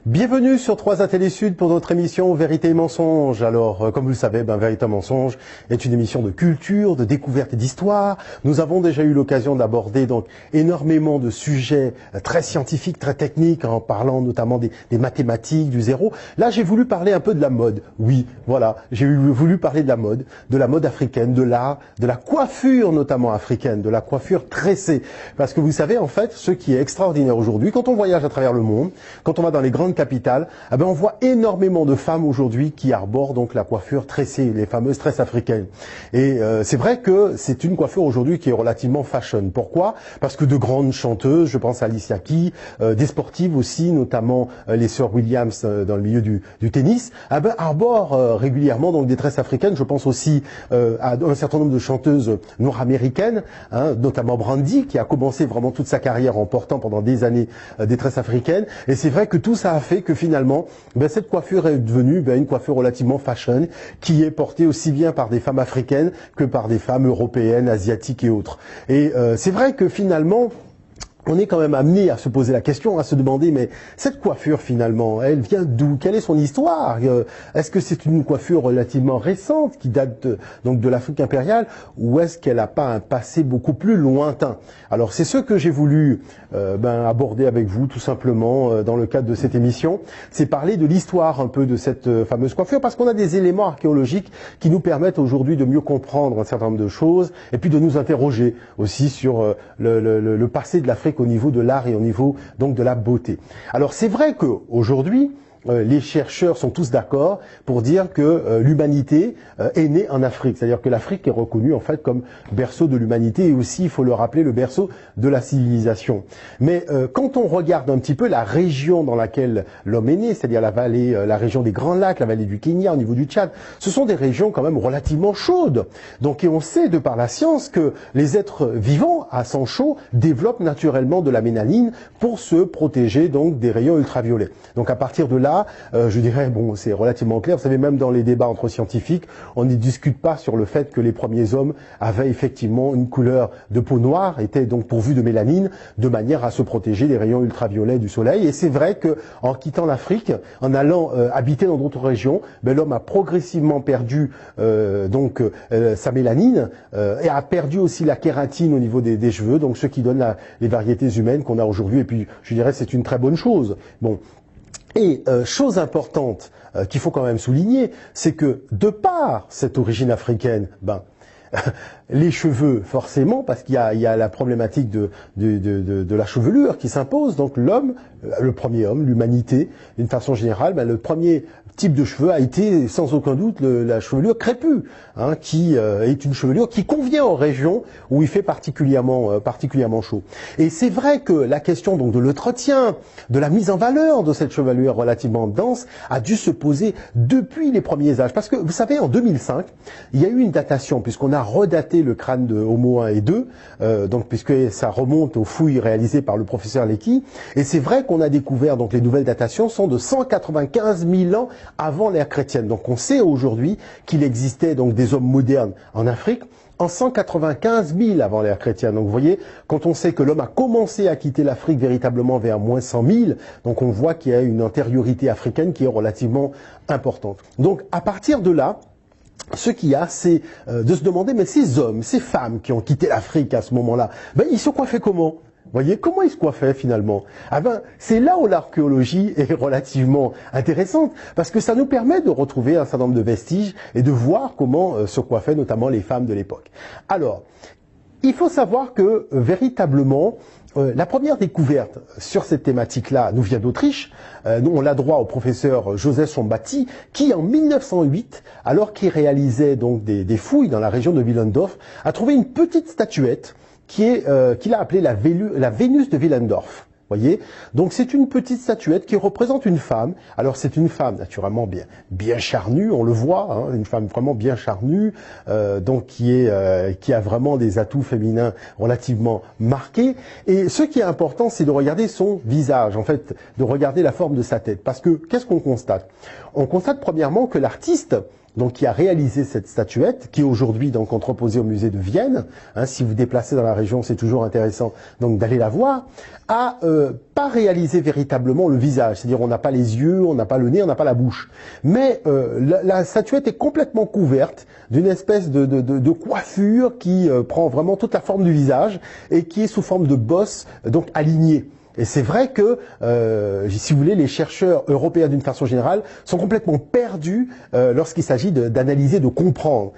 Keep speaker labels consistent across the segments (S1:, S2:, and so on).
S1: Bienvenue sur 3A Télé Sud pour notre émission Vérité et Mensonge. Alors, comme vous le savez, Vérité et Mensonge est une émission de culture, de découverte et d'histoire. Nous avons déjà eu l'occasion d'aborder donc énormément de sujets très scientifiques, très techniques, en parlant notamment des mathématiques, du zéro. Là, j'ai voulu parler un peu de la mode. Oui, voilà, j'ai voulu parler de la mode africaine, de l'art, de la coiffure notamment africaine, de la coiffure tressée. Parce que vous savez, en fait, ce qui est extraordinaire aujourd'hui, quand on voyage à travers le monde, quand on va dans les grandes capitale, on voit énormément de femmes aujourd'hui qui arborent donc la coiffure tressée, les fameuses tresses africaines. Et c'est vrai que c'est une coiffure aujourd'hui qui est relativement fashion. Pourquoi? Parce que de grandes chanteuses, je pense à Alicia Keys, des sportives aussi, notamment les sœurs Williams dans le milieu du tennis, arborent régulièrement donc des tresses africaines. Je pense aussi à un certain nombre de chanteuses nord-américaines, notamment Brandy, qui a commencé vraiment toute sa carrière en portant pendant des années des tresses africaines. Et c'est vrai que tout ça a fait que finalement, cette coiffure est devenue une coiffure relativement fashion, qui est portée aussi bien par des femmes africaines que par des femmes européennes, asiatiques et autres. Et c'est vrai que finalement, on est quand même amené à se poser la question, à se demander, mais cette coiffure finalement, elle vient d'où? Quelle est son histoire? Est-ce que c'est une coiffure relativement récente qui date donc de l'Afrique impériale, ou est-ce qu'elle n'a pas un passé beaucoup plus lointain? Alors c'est ce que j'ai voulu aborder avec vous tout simplement dans le cadre de cette émission. C'est parler de l'histoire un peu de cette fameuse coiffure, parce qu'on a des éléments archéologiques qui nous permettent aujourd'hui de mieux comprendre un certain nombre de choses, et puis de nous interroger aussi sur le passé de l'Afrique au niveau de l'art et au niveau donc de la beauté. Alors c'est vrai qu'aujourd'hui, les chercheurs sont tous d'accord pour dire que l'humanité est née en Afrique. C'est-à-dire que l'Afrique est reconnue en fait comme berceau de l'humanité et aussi, il faut le rappeler, le berceau de la civilisation. Mais quand on regarde un petit peu la région dans laquelle l'homme est né, c'est-à-dire la vallée, la région des Grands Lacs, la vallée du Kenya, au niveau du Tchad, ce sont des régions quand même relativement chaudes. Donc, et on sait de par la science que les êtres vivants à sang chaud développent naturellement de la mélanine pour se protéger donc des rayons ultraviolets. Donc à partir de là, je dirais, bon, c'est relativement clair. Vous savez, même dans les débats entre scientifiques, on ne discute pas sur le fait que les premiers hommes avaient effectivement une couleur de peau noire, étaient donc pourvus de mélanine, de manière à se protéger des rayons ultraviolets du soleil. Et c'est vrai que en quittant l'Afrique, en allant habiter dans d'autres régions, l'homme a progressivement perdu sa mélanine et a perdu aussi la kératine au niveau des cheveux, donc ce qui donne les variétés humaines qu'on a aujourd'hui. Et puis, je dirais, c'est une très bonne chose. Bon. Et chose importante qu'il faut quand même souligner, c'est que de par cette origine africaine, les cheveux forcément, parce qu'il y a la problématique de la chevelure qui s'impose. Donc l'homme, le premier homme, l'humanité, d'une façon générale, le premier type de cheveux a été sans aucun doute la chevelure crépue, qui est une chevelure qui convient aux régions où il fait particulièrement chaud. Et c'est vrai que la question donc de l'entretien, de la mise en valeur de cette chevelure relativement dense a dû se poser depuis les premiers âges. Parce que vous savez, en 2005, il y a eu une datation, puisqu'on a redaté le crâne de Homo 1 et 2, donc puisque ça remonte aux fouilles réalisées par le professeur Leakey. Et c'est vrai qu'on a découvert, donc les nouvelles datations sont de 195 000 ans avant l'ère chrétienne. Donc on sait aujourd'hui qu'il existait donc des hommes modernes en Afrique en 195 000 avant l'ère chrétienne. Donc vous voyez, quand on sait que l'homme a commencé à quitter l'Afrique véritablement vers moins 100 000, donc on voit qu'il y a une antériorité africaine qui est relativement importante. Donc à partir de là, ce qu'il y a, c'est de se demander, mais ces hommes, ces femmes qui ont quitté l'Afrique à ce moment-là, ils se coiffaient comment ? Vous voyez, comment ils se coiffaient finalement? C'est là où l'archéologie est relativement intéressante, parce que ça nous permet de retrouver un certain nombre de vestiges et de voir comment se coiffaient notamment les femmes de l'époque. Alors, il faut savoir que véritablement, la première découverte sur cette thématique-là nous vient d'Autriche. Nous, on l'a droit au professeur Joseph Szombaty, qui en 1908, alors qu'il réalisait donc des fouilles dans la région de Willendorf, a trouvé une petite statuette qu'il a appelée la Vénus de Willendorf. Voyez, donc c'est une petite statuette qui représente une femme. Alors c'est une femme naturellement bien charnue, on le voit, une femme vraiment bien charnue, donc qui a vraiment des atouts féminins relativement marqués. Et ce qui est important, c'est de regarder son visage, en fait, de regarder la forme de sa tête, parce que qu'est-ce qu'on constate? On constate premièrement que l'artiste donc qui a réalisé cette statuette, qui est aujourd'hui donc entreposée au musée de Vienne. Hein, si vous vous déplacez dans la région, c'est toujours intéressant donc d'aller la voir. A pas réalisé véritablement le visage, c'est-à-dire on n'a pas les yeux, on n'a pas le nez, on n'a pas la bouche. Mais la statuette est complètement couverte d'une espèce de coiffure qui prend vraiment toute la forme du visage et qui est sous forme de bosse donc alignée. Et c'est vrai que, si vous voulez, les chercheurs européens d'une façon générale sont complètement perdus lorsqu'il s'agit d'analyser, de comprendre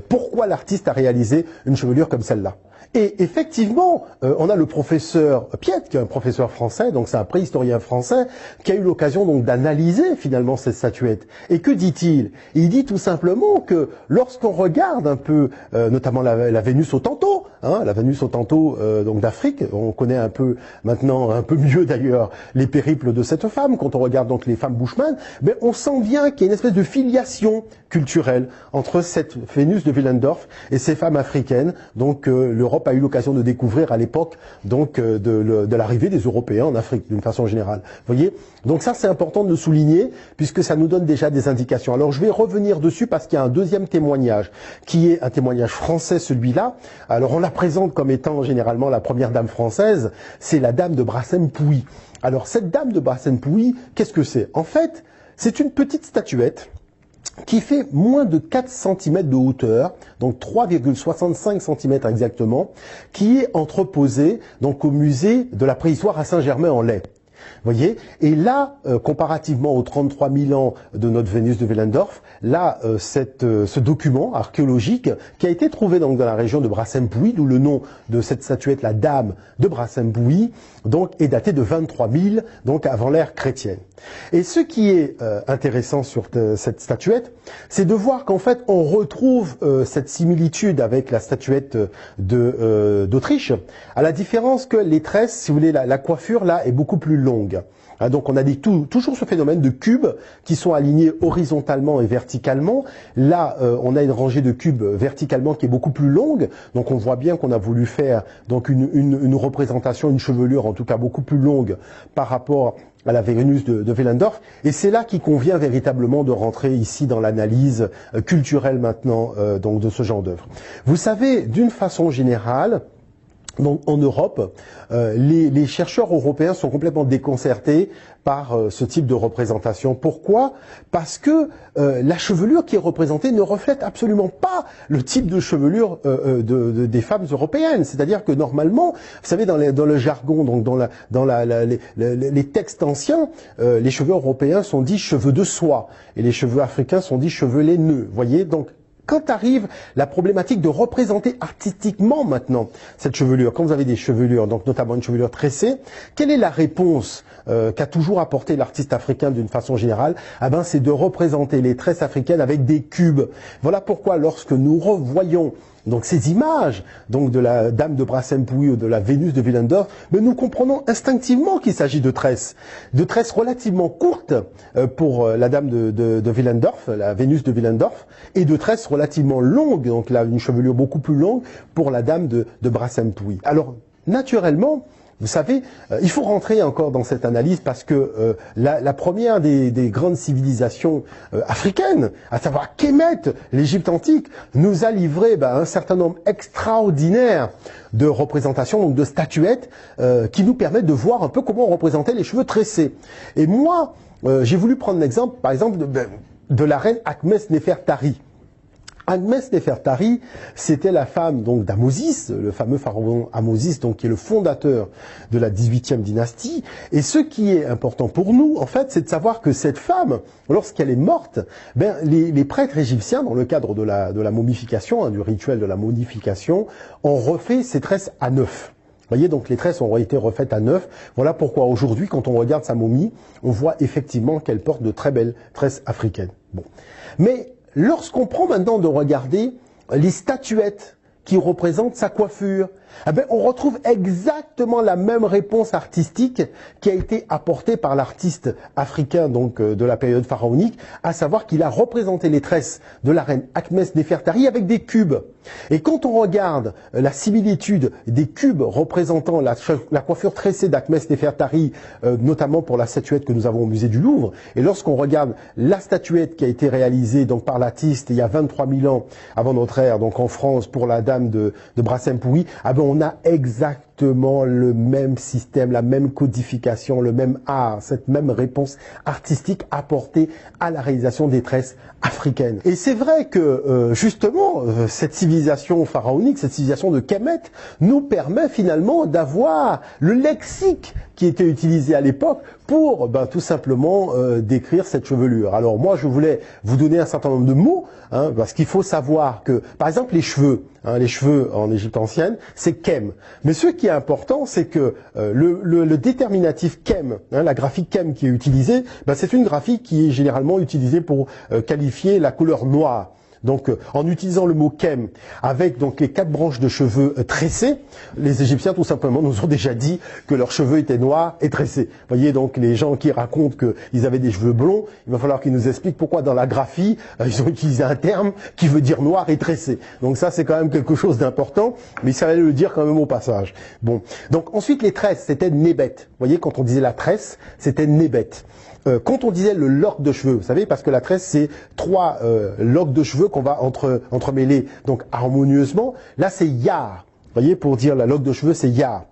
S1: pourquoi l'artiste a réalisé une chevelure comme celle-là. Et effectivement, on a le professeur Piet, qui est un professeur français, donc c'est un préhistorien français, qui a eu l'occasion donc d'analyser finalement cette statuette. Et que dit-il? Il dit tout simplement que lorsqu'on regarde un peu, notamment la Vénus au Tanto, hein, la Vénus au Tanto donc d'Afrique, on connaît un peu maintenant, un peu mieux d'ailleurs, les périples de cette femme. Quand on regarde donc les femmes Bushman, ben on sent bien qu'il y a une espèce de filiation culturelle entre cette Vénus de Willendorf et ces femmes africaines, donc l'Europe a eu l'occasion de découvrir à l'époque donc de l'arrivée des Européens en Afrique d'une façon générale. Vous voyez, donc ça c'est important de le souligner puisque ça nous donne déjà des indications. Alors je vais revenir dessus parce qu'il y a un deuxième témoignage qui est un témoignage français, celui-là. Alors on la présente comme étant généralement la première dame française, c'est la dame de Brassem-Pouy. Alors cette dame de Brassem-Pouy, qu'est-ce que c'est? En fait, c'est une petite statuette qui fait moins de 4 cm de hauteur, donc 3,65 cm exactement, qui est entreposée donc au musée de la préhistoire à Saint-Germain-en-Laye. Vous voyez, et là, comparativement aux 33 000 ans de notre Vénus de Willendorf, là, ce document archéologique qui a été trouvé donc dans la région de Brassem-Pouy, d'où le nom de cette statuette, la Dame de Brassem-Pouy, donc est daté de 23 000, donc avant l'ère chrétienne. Et ce qui est intéressant sur cette statuette, c'est de voir qu'en fait, on retrouve cette similitude avec la statuette d'Autriche, à la différence que les tresses, si vous voulez, la coiffure là est beaucoup plus longue. Hein, donc on a toujours ce phénomène de cubes qui sont alignés horizontalement et verticalement. Là, on a une rangée de cubes verticalement qui est beaucoup plus longue. Donc on voit bien qu'on a voulu faire donc une représentation, une chevelure en tout cas beaucoup plus longue par rapport à la Vénus de Willendorf. Et c'est là qu'il convient véritablement de rentrer ici dans l'analyse culturelle maintenant donc de ce genre d'œuvre. Vous savez, d'une façon générale, donc en Europe, les chercheurs européens sont complètement déconcertés par ce type de représentation. Pourquoi? Parce que la chevelure qui est représentée ne reflète absolument pas le type de chevelure des femmes européennes. C'est-à-dire que normalement, vous savez, dans le jargon, donc dans les textes anciens, les cheveux européens sont dits cheveux de soie et les cheveux africains sont dits cheveux laineux. Vous voyez, donc quand arrive la problématique de représenter artistiquement maintenant cette chevelure, quand vous avez des chevelures, donc notamment une chevelure tressée, quelle est la réponse qu'a toujours apporté l'artiste africain d'une façon générale? Ah ben, c'est de représenter les tresses africaines avec des cubes. Voilà pourquoi lorsque nous revoyons donc ces images donc de la Dame de Brassem-Pouy ou de la Vénus de Willendorf, mais nous comprenons instinctivement qu'il s'agit de tresses relativement courtes pour la Dame de Willendorf, la Vénus de Willendorf, et de tresses relativement longues, donc là une chevelure beaucoup plus longue pour la Dame de Brassem-Pouy. Alors naturellement, vous savez, il faut rentrer encore dans cette analyse parce que la première des grandes civilisations africaines, à savoir Kémet, l'Égypte antique, nous a livré un certain nombre extraordinaire de représentations, donc de statuettes, qui nous permettent de voir un peu comment on représentait les cheveux tressés. Et moi, j'ai voulu prendre l'exemple, par exemple, de la reine Akhmès-Néfertari. Akhmès-Néfertari, c'était la femme donc d'Ahmosis, le fameux pharaon Ahmosis, donc qui est le fondateur de la 18e dynastie. Et ce qui est important pour nous, en fait, c'est de savoir que cette femme, lorsqu'elle est morte, les prêtres égyptiens, dans le cadre de la momification, du rituel de la momification, ont refait ces tresses à neuf. Vous voyez, donc les tresses ont été refaites à neuf. Voilà pourquoi aujourd'hui, quand on regarde sa momie, on voit effectivement qu'elle porte de très belles tresses africaines. Bon. Mais lorsqu'on prend maintenant de regarder les statuettes qui représentent sa coiffure, Eh ben, on retrouve exactement la même réponse artistique qui a été apportée par l'artiste africain donc de la période pharaonique, à savoir qu'il a représenté les tresses de la reine Akhmès Néfertari avec des cubes. Et quand on regarde la similitude des cubes représentant la coiffure tressée d'Akhmès Néfertari, notamment pour la statuette que nous avons au musée du Louvre, et lorsqu'on regarde la statuette qui a été réalisée donc par l'artiste il y a 23 000 ans avant notre ère, donc en France pour la dame de Bracem-Pouy, ah ben on a exactement le même système, la même codification, le même art, cette même réponse artistique apportée à la réalisation des tresses africaines. Et c'est vrai que justement cette civilisation pharaonique, cette civilisation de Kemet nous permet finalement d'avoir le lexique qui était utilisé à l'époque pour tout simplement décrire cette chevelure. Alors moi je voulais vous donner un certain nombre de mots, parce qu'il faut savoir que par exemple les cheveux en Égypte ancienne, c'est kem. Mais ce qui est important, c'est que le déterminatif kem, la graphique kem qui est utilisée, c'est une graphique qui est généralement utilisée pour qualifier la couleur noire. Donc, en utilisant le mot kem avec donc les 4 branches de cheveux tressés, les Égyptiens tout simplement nous ont déjà dit que leurs cheveux étaient noirs et tressés. Vous voyez, donc les gens qui racontent qu'ils avaient des cheveux blonds, il va falloir qu'ils nous expliquent pourquoi dans la graphie ils ont utilisé un terme qui veut dire noir et tressé. Donc ça c'est quand même quelque chose d'important, mais il fallait le dire quand même au passage. Bon, donc ensuite les tresses c'était nébet. Vous voyez, quand on disait la tresse, c'était nébet. Quand on disait le lock de cheveux, vous savez, parce que la tresse c'est 3 locks de cheveux qu'on va entremêler donc harmonieusement. Là c'est yar. Vous voyez, pour dire la loque de cheveux c'est yar.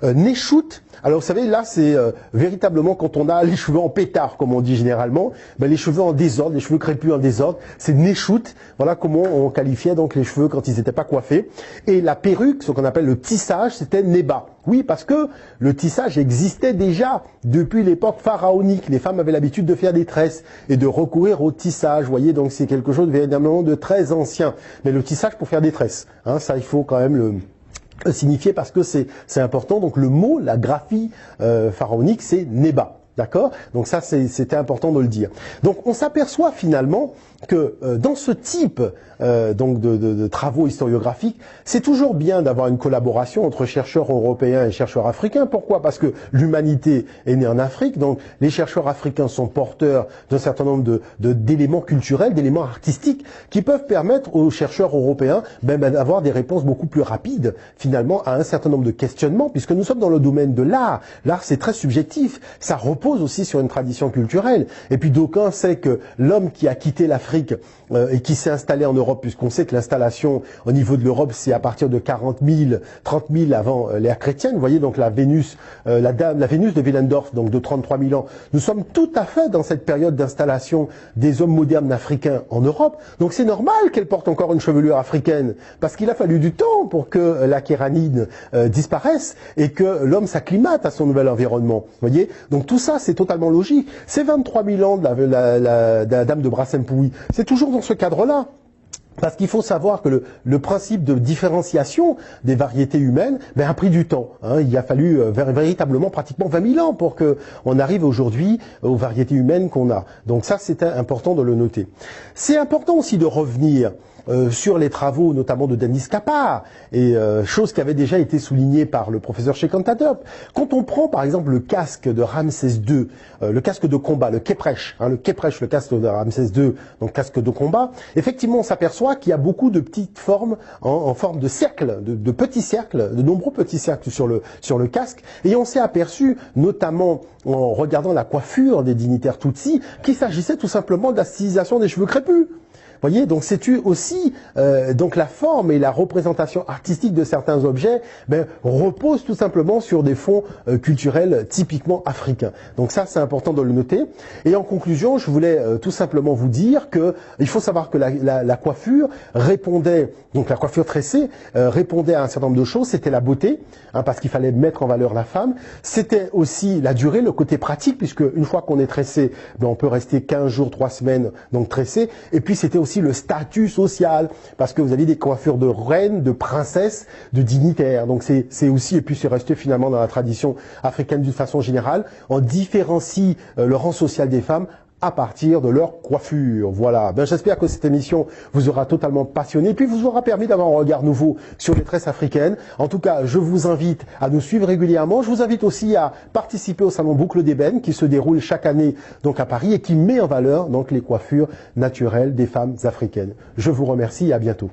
S1: Neshout. Alors vous savez, là c'est véritablement quand on a les cheveux en pétard, comme on dit généralement, les cheveux en désordre, les cheveux crépus en désordre, c'est neshout. Voilà comment on qualifiait donc les cheveux quand ils n'étaient pas coiffés. Et la perruque, ce qu'on appelle le tissage, c'était neba. Oui, parce que le tissage existait déjà depuis l'époque pharaonique. Les femmes avaient l'habitude de faire des tresses et de recourir au tissage. Vous voyez, donc c'est quelque chose véritablement de très ancien. Mais le tissage pour faire des tresses, ça il faut quand même le signifier parce que c'est important. Donc le mot, la graphie pharaonique, c'est neba. D'accord? Donc ça, c'était important de le dire. Donc on s'aperçoit finalement que dans ce type donc de travaux historiographiques, c'est toujours bien d'avoir une collaboration entre chercheurs européens et chercheurs africains. Pourquoi? Parce que l'humanité est née en Afrique, donc les chercheurs africains sont porteurs d'un certain nombre d'éléments culturels, d'éléments artistiques qui peuvent permettre aux chercheurs européens d'avoir des réponses beaucoup plus rapides finalement à un certain nombre de questionnements, puisque nous sommes dans le domaine de l'art. L'art c'est très subjectif, ça repose aussi sur une tradition culturelle. Et puis d'aucuns savent que l'homme qui a quitté l'Afrique et qui s'est installé en Europe, puisqu'on sait que l'installation au niveau de l'Europe, c'est à partir de 40 000, 30 000 avant l'ère chrétienne. Vous voyez donc la Vénus de Willendorf, donc de 33 000 ans. Nous sommes tout à fait dans cette période d'installation des hommes modernes africains en Europe. Donc c'est normal qu'elle porte encore une chevelure africaine, parce qu'il a fallu du temps pour que la kéranide disparaisse et que l'homme s'acclimate à son nouvel environnement. Vous voyez, donc tout ça, c'est totalement logique. Ces 23 000 ans de la dame de Bracem-Pouy, c'est toujours dans ce cadre-là. Parce qu'il faut savoir que le principe de différenciation des variétés humaines a pris du temps. Il a fallu véritablement pratiquement 20 000 ans pour qu'on arrive aujourd'hui aux variétés humaines qu'on a. Donc ça, c'était important de le noter. C'est important aussi de revenir sur les travaux notamment de Denis Kapar, et chose qui avait déjà été soulignée par le professeur Shekantadop. Quand on prend par exemple le casque de Ramsès II, le casque de combat, le Kepresh, le casque de Ramsès II, donc casque de combat, effectivement on s'aperçoit qu'il y a beaucoup de petites formes en forme de cercle, de petits cercles, de nombreux petits cercles sur le casque, et on s'est aperçu notamment en regardant la coiffure des dignitaires Tutsis qu'il s'agissait tout simplement de la stylisation des cheveux crépus. Vous voyez, donc c'est aussi donc la forme et la représentation artistique de certains objets repose tout simplement sur des fonds culturels typiquement africains. Donc ça, c'est important de le noter. Et en conclusion, je voulais tout simplement vous dire que il faut savoir que la coiffure répondait, donc la coiffure tressée répondait à un certain nombre de choses. C'était la beauté, parce qu'il fallait mettre en valeur la femme. C'était aussi la durée, le côté pratique, puisque une fois qu'on est tressé, on peut rester 15 jours, 3 semaines donc tressé. Et puis c'était aussi le statut social, parce que vous avez des coiffures de reines, de princesses, de dignitaires. Donc c'est aussi, et puis c'est resté finalement dans la tradition africaine d'une façon générale, on différencie le rang social des femmes à partir de leur coiffure. Voilà, ben, j'espère que cette émission vous aura totalement passionné, puis vous aura permis d'avoir un regard nouveau sur les tresses africaines. En tout cas, je vous invite à nous suivre régulièrement. Je vous invite aussi à participer au salon Boucle d'Ébène qui se déroule chaque année donc à Paris et qui met en valeur donc les coiffures naturelles des femmes africaines. Je vous remercie et à bientôt.